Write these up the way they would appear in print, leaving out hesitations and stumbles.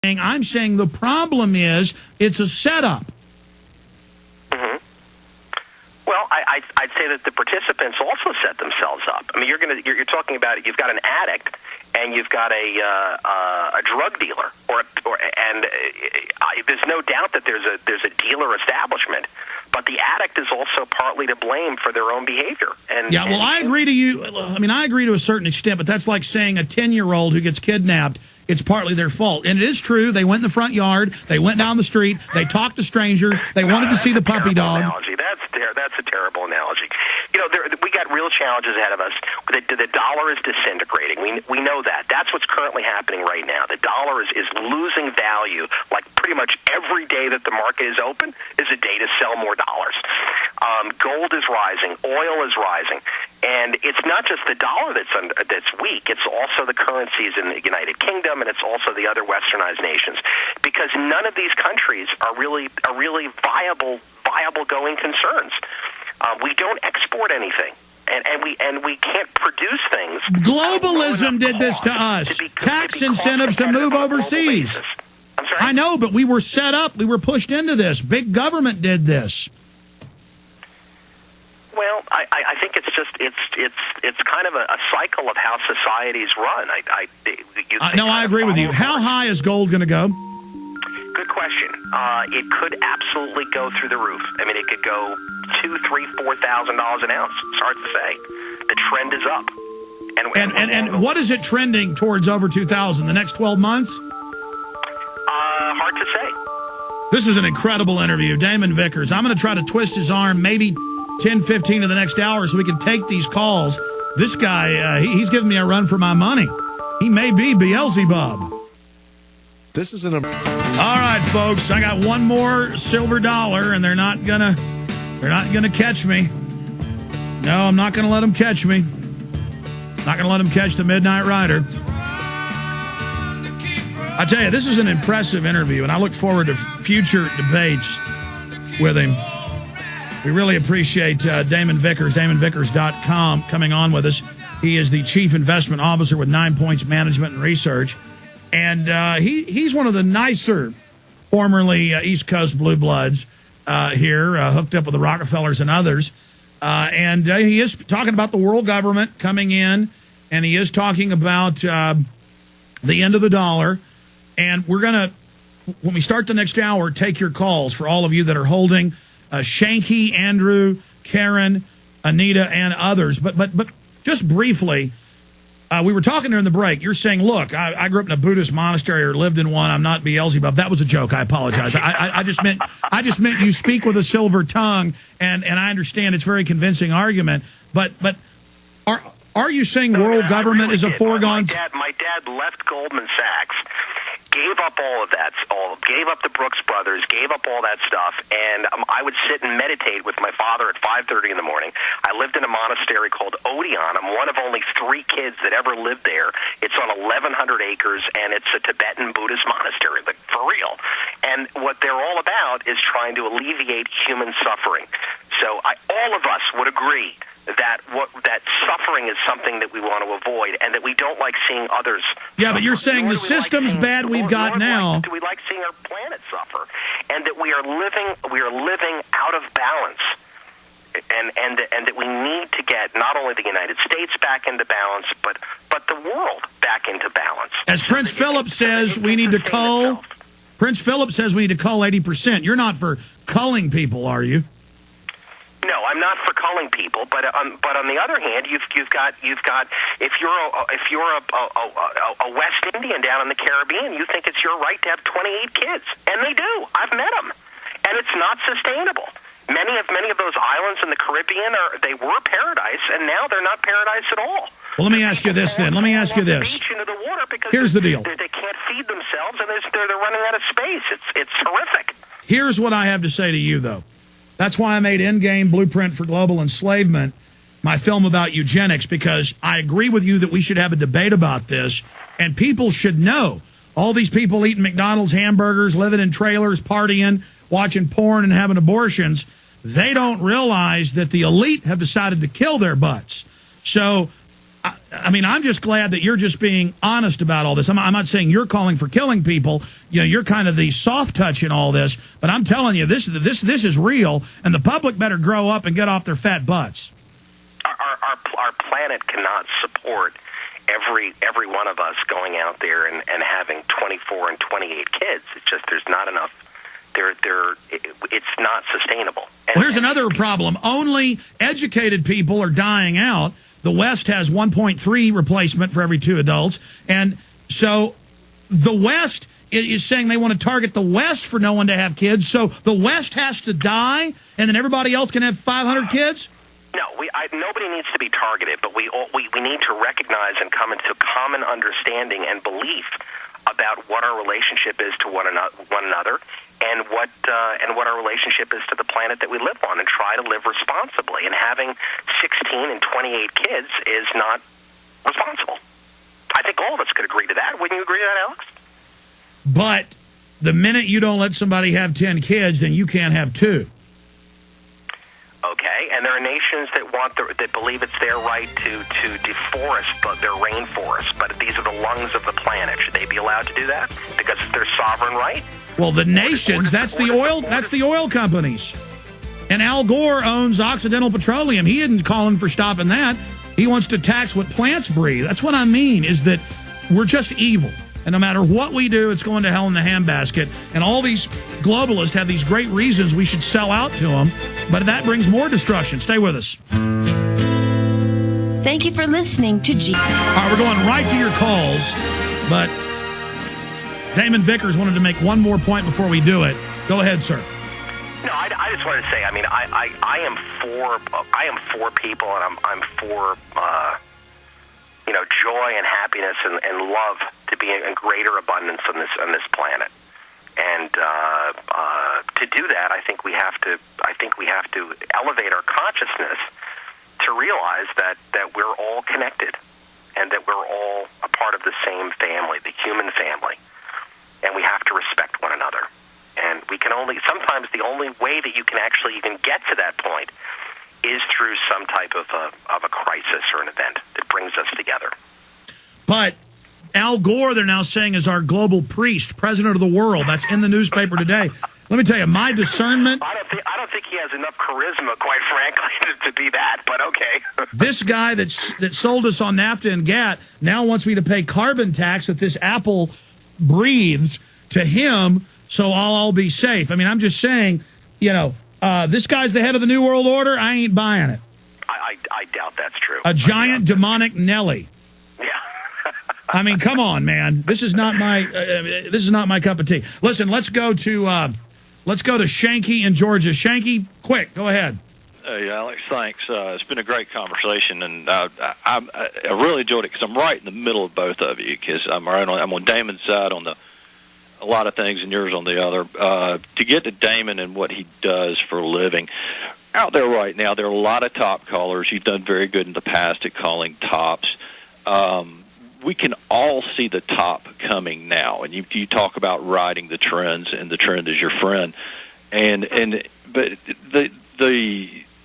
I'm saying the problem is it's a setup. Mm-hmm. Well, I'd say that the participants also set themselves up. I mean, you're talking about it. You've got an addict and you've got a drug dealer, and there's no doubt that there's a dealer establishment. But the addict is also partly to blame for their own behavior. I agree to you. I mean, I agree to a certain extent, but that's like saying a 10-year-old who gets kidnapped, it's partly their fault. And it is true. They went in the front yard. They went down the street. They talked to strangers. They wanted to see the puppy dog. Analogy. That's a terrible analogy. You know, we got real challenges ahead of us. The dollar is disintegrating. We know that. That's what's currently happening right now. The dollar is losing value. Like pretty much every day that the market is open is a day to sell more dollars. Gold is rising. Oil is rising. And it's not just the dollar that's weak. It's also the currencies in the United Kingdom, and it's also the other westernized nations, because none of these countries are really viable going concerns. We don't export anything, and we can't produce things. Globalism did this to us. Tax incentives to move overseas. I'm sorry? I know, but we were set up. We were pushed into this. Big government did this. Well, I think it's just it's kind of a cycle of how societies run. I agree with you. How high is gold going to go? Good question. It could absolutely go through the roof. I mean, it could go $2,000, $3,000, $4,000 an ounce. It's hard to say. The trend is up. And what is it trending towards over 2,000? The next 12 months? Hard to say. This is an incredible interview. Damon Vickers. I'm going to try to twist his arm maybe 10, 15 of the next hour so we can take these calls. This guy, he's giving me a run for my money. He may be Beelzebub. This is All right, folks. I got one more silver dollar, and they're not gonna catch me. No, I'm not gonna let them catch me. Not gonna let them catch the Midnight Rider. I tell you, this is an impressive interview, and I look forward to future debates with him. We really appreciate Damon Vickers, DamonVickers.com, coming on with us. He is the Chief Investment Officer with 9 Points Management and Research. And he's one of the nicer, formerly East Coast Blue Bloods here, hooked up with the Rockefellers and others. And he is talking about the world government coming in, and he is talking about the end of the dollar. And we're going to, when we start the next hour, take your calls for all of you that are holding Shanky, Andrew, Karen, Anita, and others. But just briefly, we were talking during the break. You're saying, look, I grew up in a Buddhist monastery or lived in one. I'm not Beelzebub. That was a joke. I apologize. I just meant you speak with a silver tongue, and I understand it's a very convincing argument. But are you saying world government is a foregone? My dad left Goldman Sachs, gave up all of that, gave up the Brooks Brothers, gave up all that stuff, and I would sit and meditate with my father at 5:30 in the morning. I lived in a monastery called Odeon. I'm one of only 3 kids that ever lived there. It's on 1,100 acres, and it's a Tibetan Buddhist monastery, like, for real. And what they're all about is trying to alleviate human suffering. So all of us would agree that suffering is something that we want to avoid, and that we don't like seeing others. Yeah, but you're saying the system's bad we've got now. Do we like seeing our planet suffer, and that we are living out of balance, and that we need to get not only the United States back into balance, but the world back into balance. As Prince Philip says, we need to cull. Prince Philip says we need to cull 80%. You're not for culling people, are you? No, I'm not for culling people, but on the other hand, you've got if you're a West Indian down in the Caribbean, you think it's your right to have 28 kids, and they do. I've met them, and it's not sustainable. Many of those islands in the Caribbean they were paradise, and now they're not paradise at all. Well, let me ask you this then. Let me ask you this. Here's the deal. They can't feed themselves, and they're running out of space. It's horrific. Here's what I have to say to you, though. That's why I made Endgame Blueprint for Global Enslavement my film about eugenics, because I agree with you that we should have a debate about this, and people should know. All these people eating McDonald's hamburgers, living in trailers, partying, watching porn, and having abortions, they don't realize that the elite have decided to kill their butts. So I mean, I'm just glad that you're just being honest about all this. I'm not saying you're calling for killing people. You know, you're kind of the soft touch in all this. But I'm telling you, this is real, and the public better grow up and get off their fat butts. Our planet cannot support every one of us going out there and having 24 and 28 kids. It's just there's not enough. It's not sustainable. Well, here's another problem. Only educated people are dying out. The West has 1.3 replacement for every 2 adults. And so the West is saying they want to target the West for no one to have kids. So the West has to die, and then everybody else can have 500 kids? No, nobody needs to be targeted, but we need to recognize and come into common understanding and belief about what our relationship is to one another, and what our relationship is to the planet that we live on, and try to live responsibly. And having 16 and 28 kids is not responsible. I think all of us could agree to that. Wouldn't you agree to that, Alex? But the minute you don't let somebody have 10 kids, then you can't have 2. Okay, and there are nations that believe it's their right to deforest their rainforest, but these are the lungs of the planet. Should they be allowed to do that because it's their sovereign right? Well, the nations, that's the oil companies. And Al Gore owns Occidental Petroleum. He isn't calling for stopping that. He wants to tax what plants breathe. That's what I mean, is that we're just evil. And no matter what we do, it's going to hell in the handbasket. And all these globalists have these great reasons we should sell out to them, but that brings more destruction. Stay with us. Thank you for listening to G. All right, we're going right to your calls, but Damon Vickers wanted to make one more point before we do it. Go ahead, sir. No, I just wanted to say, I mean, I am for people, and I'm for joy and happiness and love to be in greater abundance on this planet. And to do that, I think we have to elevate our consciousness to realize that we're all connected, and that we're all a part of the same family, the human family, and we have to respect one another. And sometimes the only way that you can actually even get to that point is through some type of a crisis or an event that brings us together. But Al Gore, they're now saying, is our global priest, president of the world. That's in the newspaper today. Let me tell you, my discernment... I don't think he has enough charisma, quite frankly, to be that, but okay. This guy that sold us on NAFTA and GATT now wants me to pay carbon tax that this apple breathes to him, so I'll be safe. I mean, I'm just saying, this guy's the head of the New World Order. I ain't buying it. I doubt that's true. A giant demonic Nelly. Yeah. I mean, come on, man. This is not my cup of tea. Listen, let's go to Shanky in Georgia. Shanky, quick, go ahead. Hey, Alex, thanks. It's been a great conversation, and I really enjoyed it because I'm right in the middle of both of you. Because I'm on Damon's side on a lot of things, and yours on the other. To get to Damon and what he does for a living, out there right now, there are a lot of top callers. You've done very good in the past at calling tops. We can all see the top coming now, and you talk about riding the trends, and the trend is your friend. But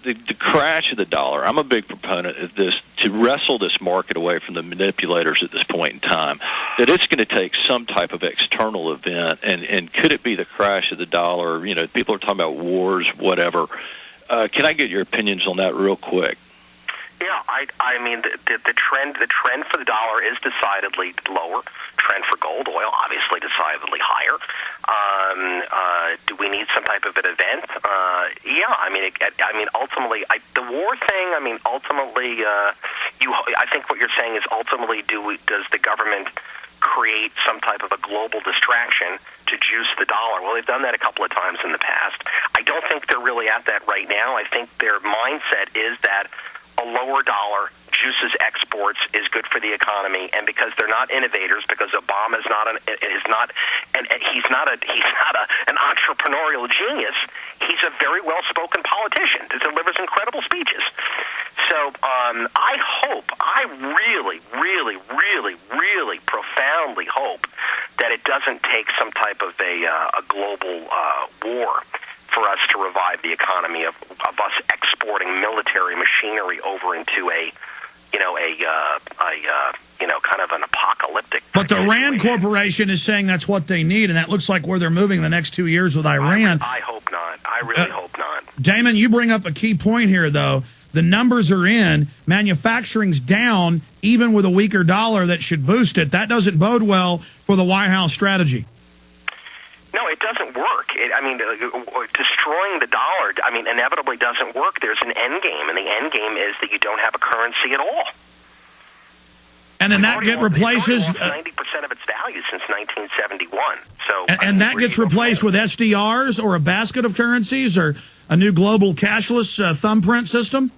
the crash of the dollar, I'm a big proponent of this, to wrestle this market away from the manipulators at this point in time, that it's going to take some type of external event, and could it be the crash of the dollar? People are talking about wars, whatever. Can I get your opinions on that real quick? Yeah, I mean, the trend for the dollar is decidedly lower. Trend for gold, oil, obviously decidedly higher. Do we need some type of an event? Yeah, I mean, ultimately, the war thing. I mean, ultimately, I think what you're saying is ultimately, does the government create some type of a global distraction to juice the dollar? Well, they've done that a couple of times in the past. I don't think they're really at that right now. I think their mindset is that a lower dollar juices exports, is good for the economy, and because they're not innovators, because Obama is not an entrepreneurial genius, he's a very well-spoken politician that delivers incredible speeches. So I really, really, really, really profoundly hope that it doesn't take some type of a global war for us to revive the economy of us exporting military machinery over into a kind of an apocalyptic. But the Rand Corporation is saying that's what they need, and that looks like where they're moving the next 2 years with Iran. I hope not. I really hope not. Damon, you bring up a key point here, though. The numbers are in. Manufacturing's down, even with a weaker dollar that should boost it. That doesn't bode well for the White House strategy. No, it doesn't work. Destroying the dollar, inevitably doesn't work. There's an end game, and the end game is that you don't have a currency at all. And then that replaces 90% of its value since 1971. So, and that gets replaced with SDRs or a basket of currencies or a new global cashless thumbprint system.